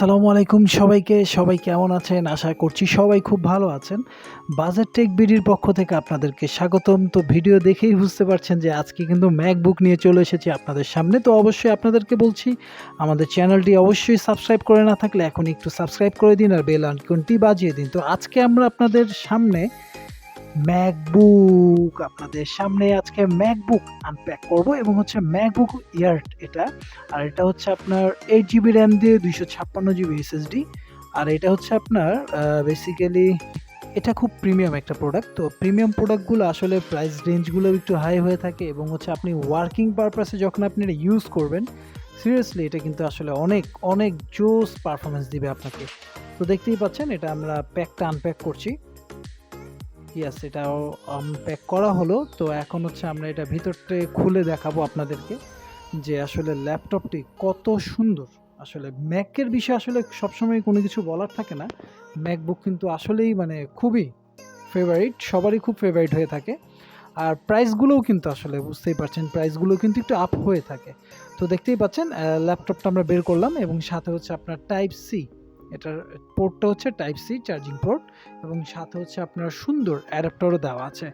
আসসালামু আলাইকুম সবাইকে। সবাই কেমন আছেন? আশা করছি সবাই খুব ভালো আছেন। বাজেট টেক বিডির পক্ষ থেকে আপনাদেরকে স্বাগতম। তো ভিডিও দেখেই বুঝতে পারছেন যে আজকে কিন্তু ম্যাকবুক নিয়ে চলে এসেছি আপনাদের সামনে। তো অবশ্যই আপনাদেরকে বলছি আমাদের চ্যানেলটি অবশ্যই সাবস্ক্রাইব করে না থাকলে এখনই একটু সাবস্ক্রাইব করে দিন আর বেল আইকনটি বাজিয়ে দিন। তো আজকে আমরা আপনাদের সামনে আজকে ম্যাকবুক আনপ্যাক করব এবং হচ্ছে ম্যাকবুক এয়ার এটা। আর এটা হচ্ছে আপনার 8 GB র্যাম দিয়ে 256 GB এসএসডি। আর এটা হচ্ছে আপনার বেসিক্যালি এটা খুব প্রিমিয়াম একটা প্রোডাক্ট। তো প্রিমিয়াম প্রোডাক্টগুলো আসলে প্রাইস রেঞ্জগুলো একটু হাই হয়ে থাকে এবং হচ্ছে আপনি ওয়ার্কিং পারপাসে যখন আপনি এটা ইউজ করবেন সিরিয়াসলি এটা কিন্তু আসলে অনেক অনেক জোস পারফরমেন্স দিবে আপনাকে। তো দেখতেই পাচ্ছেন এটা আমরা প্যাকটা আনপ্যাক করছি। ইয়াস, এটাও প্যাক করা হলো। তো এখন হচ্ছে আমরা এটা ভিতরটা খুলে দেখাবো আপনাদেরকে যে আসলে ল্যাপটপটি কত সুন্দর। আসলে ম্যাকের বিষয়ে আসলে সবসময় কোনো কিছু বলার থাকে না। ম্যাকবুক কিন্তু আসলেই মানে খুবই ফেভারিট, সবারই খুব ফেভারিট হয়ে থাকে। আর প্রাইসগুলোও কিন্তু আসলে বুঝতেই পারছেন প্রাইসগুলো কিন্তু একটু আপ হয়ে থাকে। তো দেখতেই পাচ্ছেন ল্যাপটপটা আমরা বের করলাম এবং সাথে হচ্ছে আপনার টাইপ সি, এটার পোর্টটা হচ্ছে টাইপ সি চার্জিং পোর্ট এবং সাথে হচ্ছে আপনার সুন্দর অ্যাডাপ্টারও দেওয়া আছে।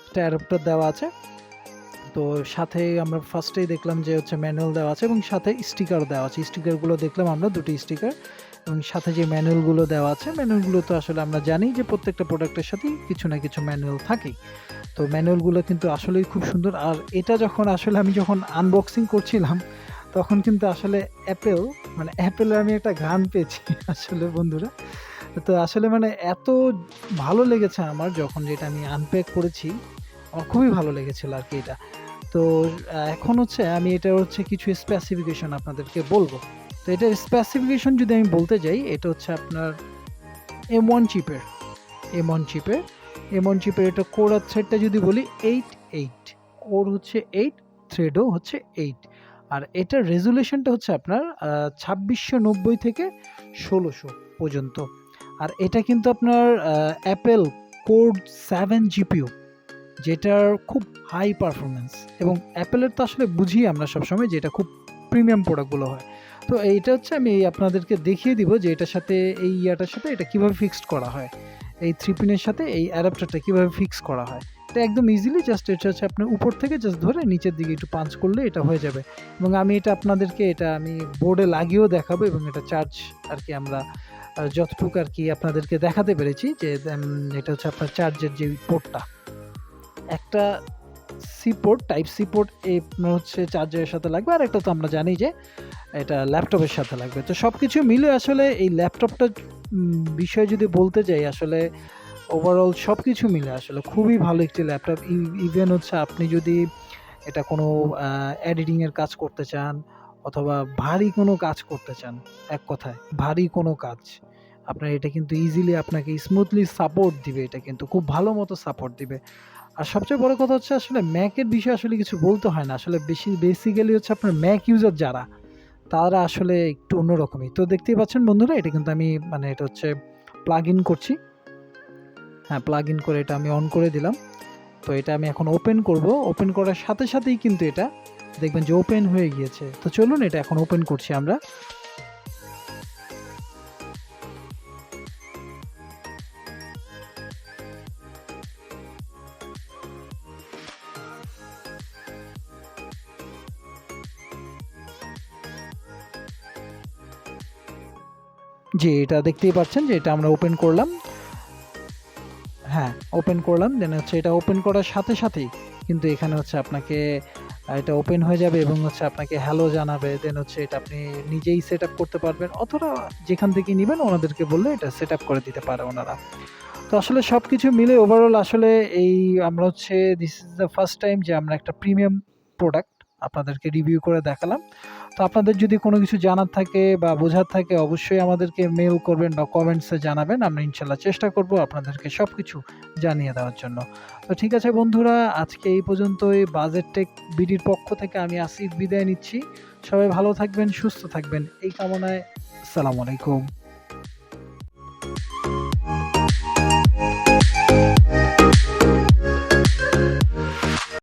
একটা অ্যাডাপ্টার দেওয়া আছে। তো সাথে আমরা ফার্স্টেই দেখলাম যে হচ্ছে ম্যানুয়াল দেওয়া আছে এবং সাথে স্টিকারও দেওয়া আছে। স্টিকারগুলো দেখলাম আমরা দুটি স্টিকার এবং সাথে যে ম্যানুয়ালগুলো দেওয়া আছে ম্যানুয়ালগুলো তো আসলে আমরা জানি যে প্রত্যেকটা প্রোডাক্টের সাথেই কিছু না কিছু ম্যানুয়াল থাকেই। তো ম্যানুয়ালগুলো কিন্তু আসলেই খুব সুন্দর। আর এটা আমি যখন আনবক্সিং করছিলাম তখন কিন্তু আসলে অ্যাপেলের আমি একটা ঘ্রাণ পেয়েছি আসলে বন্ধুরা। তো আসলে মানে এত ভালো লেগেছে আমার যখন যেটা আমি আনপ্যাক করেছি, আমার খুবই ভালো লেগেছিল আর কি এটা। তো এখন হচ্ছে আমি এটা হচ্ছে কিছু স্পেসিফিকেশন আপনাদেরকে বলবো। তো এটার স্পেসিফিকেশন যদি আমি বলতে যাই, এটা হচ্ছে আপনার M1 চিপের M1 চিপের এটা কোর আর থ্রেডটা যদি বলি 8 কোর হচ্ছে 8, থ্রেডও হচ্ছে 8। আর এটার রেজুলেশনটা হচ্ছে আপনার 2690 থেকে 1600 পর্যন্ত। আর এটা কিন্তু আপনার অ্যাপেল কোর 7 জিপিইউ, যেটার খুব হাই পারফরমেন্স। এবং অ্যাপেলের তো আসলে বুঝি আমরা সবসময় যে এটা খুব প্রিমিয়াম প্রোডাক্টগুলো হয়। তো এইটা হচ্ছে আমি আপনাদেরকে দেখিয়ে দিব যে এটার সাথে এই ইয়াটার সাথে এটা কীভাবে ফিক্সড করা হয়, এই 3 পিনের সাথে এই অ্যাডাপ্টারটা কীভাবে ফিক্স করা হয়। এটা একদম ইজিলি জাস্ট এটা হচ্ছে আপনার উপর থেকে জাস্ট ধরে নিচের দিকে একটু পাঞ্চ করলে এটা হয়ে যাবে। এবং আমি এটা আপনাদেরকে আমি বোর্ডে লাগিয়েও দেখাবো এবং এটা চার্জ আর কি আমরা যতটুকু আর কি আপনাদেরকে দেখাতে পেরেছি যে এটা হচ্ছে আপনার চার্জের যে পোর্টটা, একটা C port type C port এই হচ্ছে চার্জারের সাথে লাগবে, আর একটা তো আমরা জানি যে এটা ল্যাপটপের সাথে লাগবে। তো সব কিছু মিলে আসলে এই ল্যাপটপটার বিষয়ে যদি বলতে যাই, আসলে ওভারঅল সব কিছু মিলে আসলে খুবই ভালো একটি ল্যাপটপ। ইভেন হচ্ছে আপনি যদি এটা কোনো এডিটিংয়ের কাজ করতে চান অথবা ভারী কোনো কাজ করতে চান, এক কথায় ভারী কোনো কাজ, আপনার এটা কিন্তু ইজিলি আপনাকে স্মুথলি সাপোর্ট দিবে। এটা কিন্তু খুব ভালো মতো সাপোর্ট দিবে। আর সবচেয়ে বড় কথা হচ্ছে আসলে ম্যাকের বিষয়ে আসলে কিছু বলতে হয় না। আসলে বেসিক্যালি হচ্ছে আপনার ম্যাক ইউজার যারা, তারা আসলে একটু অন্যরকমই। তো দেখতেই পাচ্ছেন বন্ধুরা, এটা কিন্তু আমি এটা হচ্ছে প্লাগ ইন করছি। হ্যাঁ, প্লাগ ইন করে এটা আমি অন করে দিলাম। তো এটা আমি এখন ওপেন করব। ওপেন করার সাথে সাথেই কিন্তু এটা দেখবেন যে ওপেন হয়ে গিয়েছে। তো চলুন এটা এখন ওপেন করছি আমরা। জি, এটা দেখতেই পাচ্ছেন যে এটা আমরা ওপেন করলাম। হ্যাঁ, ওপেন করলাম। দেন হচ্ছে এটা ওপেন করার সাথে সাথেই কিন্তু এখানে হচ্ছে আপনাকে এটা ওপেন হয়ে যাবে এবং হচ্ছে আপনাকে হ্যালো জানাবে। দেন হচ্ছে এটা আপনি নিজেই সেট আপ করতে পারবেন অথবা যেখান থেকে নেবেন ওনাদেরকে বললে এটা সেট আপ করে দিতে পারে ওনারা। তো আসলে সব কিছু মিলে ওভারঅল আসলে এই আমরা হচ্ছে this is the first time যে আমরা একটা প্রিমিয়াম প্রোডাক্ট আপনাদেরকে রিভিউ করে দেখালাম। তো আপনাদের যদি কোনো কিছু জানার থাকে বা বোঝার থাকে অবশ্যই আমাদেরকে মেল করবেন বা কমেন্টসে জানাবেন। আমরা ইনশাল্লাহ চেষ্টা করব আপনাদেরকে সব কিছু জানিয়ে দেওয়ার জন্য। তো ঠিক আছে বন্ধুরা, আজকে এই পর্যন্তই। বাজেট টেক বিডির পক্ষ থেকে আমি আসিফ বিদায় নিচ্ছি। সবাই ভালো থাকবেন, সুস্থ থাকবেন এই কামনায়। আসসালামু আলাইকুম।